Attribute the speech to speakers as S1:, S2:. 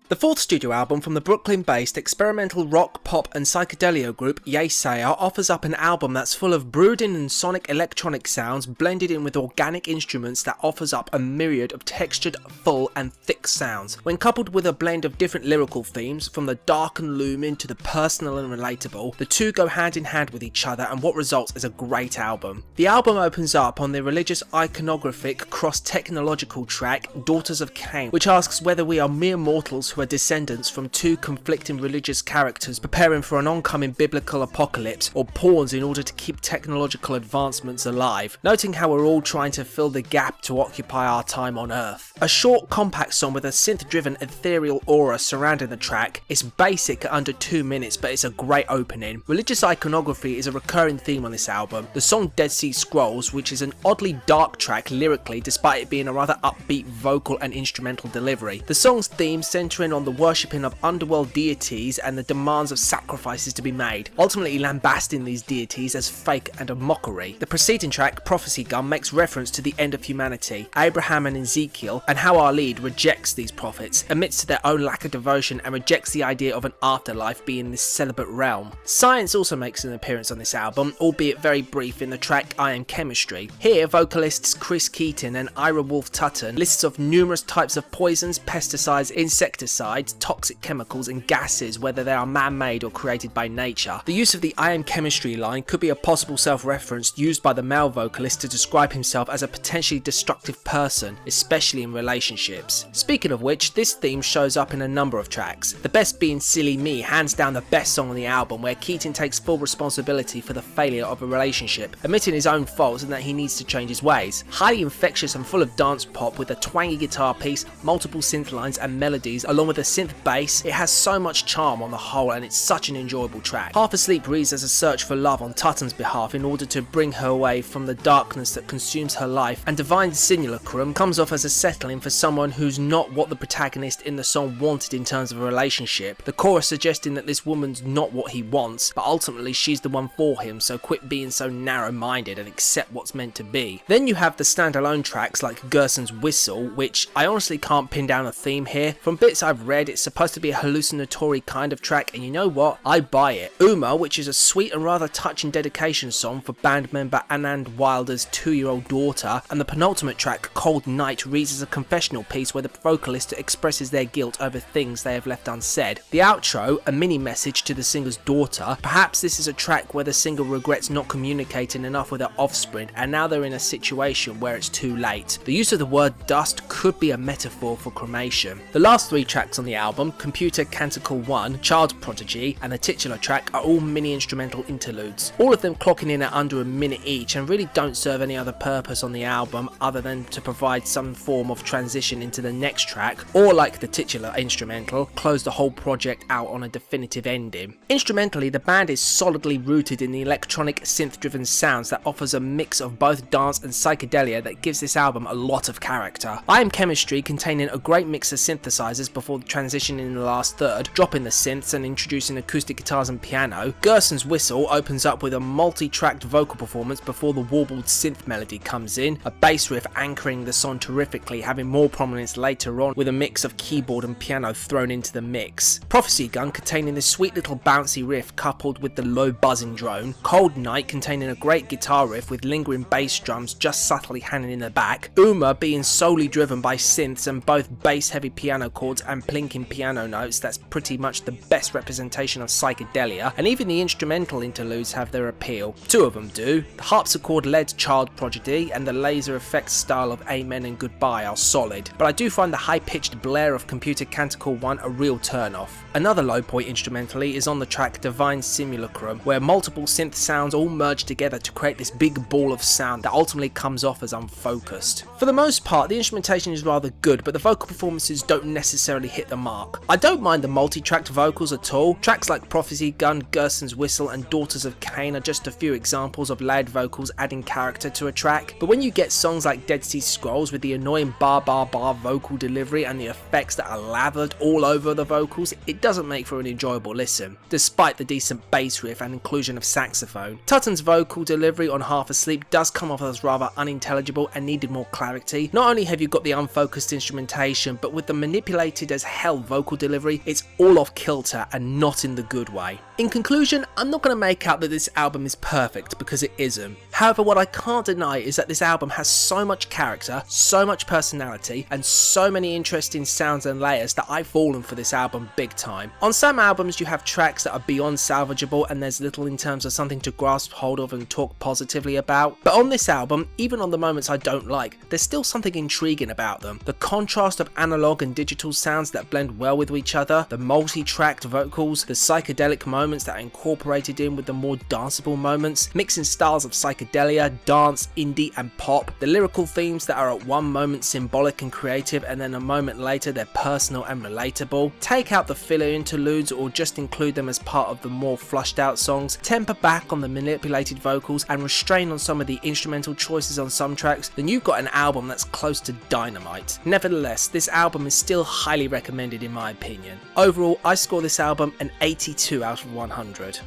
S1: The fourth studio album from the Brooklyn-based experimental rock, pop and psychedelia group Yeasayer offers up an album that's full of brooding and sonic electronic sounds blended in with organic instruments that offers up a myriad of textured, full and thick sounds. When coupled with a blend of different lyrical themes, from the dark and looming to the personal and relatable, the two go hand in hand with each other, and what results is a great album. The album opens up on the religious iconographic cross-technological track Daughters of Cain, which asks whether we are mere mortals who are descendants from two conflicting religious characters preparing for an oncoming biblical apocalypse, or pawns in order to keep technological advancements alive, noting how we're all trying to fill the gap to occupy our time on Earth. A short, compact song with a synth-driven ethereal aura surrounding the track. It's basic at under 2 minutes, but it's a great opening. Religious iconography is a recurring theme on this album. The song Dead Sea Scrolls, which is an oddly dark track lyrically despite it being a rather upbeat vocal and instrumental delivery. The song's theme centering on the worshipping of underworld deities and the demands of sacrifices to be made, ultimately lambasting these deities as fake and a mockery. The preceding track, Prophecy Gun, makes reference to the end of humanity, Abraham and Ezekiel, and how our lead rejects these prophets, admits to their own lack of devotion and rejects the idea of an afterlife being this celibate realm. Science also makes an appearance on this album, albeit very brief, in the track I Am Chemistry. Here, vocalists Chris Keaton and Ira Wolf Tutton lists of numerous types of poisons, pesticides, insecticides, toxic chemicals and gases, whether they are man-made or created by nature. The use of the I Am Chemistry line could be a possible self-reference used by the male vocalist to describe himself as a potentially destructive person, especially in relationships. Speaking of which, this theme shows up in a number of tracks, the best being Silly Me, hands down the best song on the album, where Keaton takes full responsibility for the failure of a relationship, admitting his own faults and that he needs to change his ways. Highly infectious and full of dance pop with a twangy guitar piece, multiple synth lines and melodies, along with a synth bass, it has so much charm on the whole and it's such an enjoyable track. Half Asleep reads as a search for love on Tutton's behalf in order to bring her away from the darkness that consumes her life, and Divine Simulacrum comes off as a settling for someone who's not what the protagonist in the song wanted in terms of a relationship, the chorus suggesting that this woman's not what he wants, but ultimately she's the one for him, so quit being so narrow-minded and accept what's meant to be. Then you have the standalone tracks like Gerson's Whistle, which I honestly can't pin down a theme here. From bits I've read, it's supposed to be a hallucinatory kind of track, and you know what? I buy it. Uma, which is a sweet and rather touching dedication song for band member Anand Wilder's 2-year-old daughter, and the penultimate track, Cold Night, reads as a confessional piece where the vocalist expresses their guilt over things they have left unsaid. The outro, a mini message to the singer's daughter. Perhaps this is a track where the singer regrets not communicating enough with her offspring, and now they're in a situation where it's too late. The use of the word dust could be a metaphor for cremation. The last 3 tracks on the album, Computer Canticle 1, Child Prodigy and the titular track, are all mini instrumental interludes, all of them clocking in at under a minute each and really don't serve any other purpose on the album other than to provide some form of transition into the next track, or like the titular instrumental, close the whole project out on a definitive ending. Instrumentally, the band is solidly rooted in the electronic synth-driven sounds that offers a mix of both dance and psychedelia that gives this album a lot of character. I Am Chemistry, containing a great mix of synthesizers before transitioning in the last third, dropping the synths and introducing acoustic guitars and piano. Gerson's Whistle opens up with a multi-tracked vocal performance before the warbled synth melody comes in, a bass riff anchoring the song terrifically, having more prominence later on with a mix of keyboard and piano thrown into the mix. Prophecy Gun, containing this sweet little bouncy riff coupled with the low buzzing drone. Cold Night, containing a great guitar riff with lingering bass drums just subtly hanging in the back. Uma, being solely driven by synths and both bass heavy piano chords and plinking piano notes, that's pretty much the best representation of psychedelia, and even the instrumental interludes have their appeal. 2 of them do. The harpsichord led Child Prodigy and the laser effects style of Amen and Goodbye are solid, but I do find the high pitched blare of Computer Canticle 1 a real turn off. Another low point instrumentally is on the track Divine Simulacrum, where multiple synth sounds all merge together to create this big ball of sound that ultimately comes off as unfocused. For the most part, the instrumentation is rather good, but the vocal performances don't necessarily hit the mark. I don't mind the multi-tracked vocals at all. Tracks like Prophecy Gun, Gerson's Whistle and Daughters of Cain are just a few examples of layered vocals adding character to a track, but when you get songs like Dead Sea Scrolls with the annoying bar vocal delivery and the effects that are lathered all over the vocals, it doesn't make for an enjoyable listen, despite the decent bass riff and inclusion of saxophone. Tutton's vocal delivery on Half Asleep does come off as rather unintelligible and needed more clarity clarity. Not only have you got the unfocused instrumentation, but with the manipulated as hell vocal delivery, it's all off kilter and not in the good way. In conclusion, I'm not going to make out that this album is perfect, because it isn't. However, what I can't deny is that this album has so much character, so much personality, and so many interesting sounds and layers that I've fallen for this album big time. On some albums you have tracks that are beyond salvageable and there's little in terms of something to grasp hold of and talk positively about, but on this album, even on the moments I don't like, there's still something intriguing about them. The contrast of analog and digital sounds that blend well with each other, the multi-tracked vocals, the psychedelic moments that are incorporated in with the more danceable moments, mixing styles of psychedelia, dance, indie and pop, the lyrical themes that are at one moment symbolic and creative and then a moment later they're personal and relatable. Take out the filler interludes or just include them as part of the more flushed out songs, temper back on the manipulated vocals and restrain on some of the instrumental choices on some tracks, then you've got an album that's close to dynamite. Nevertheless, this album is still highly recommended in my opinion. Overall, I score this album an 82 out of 100.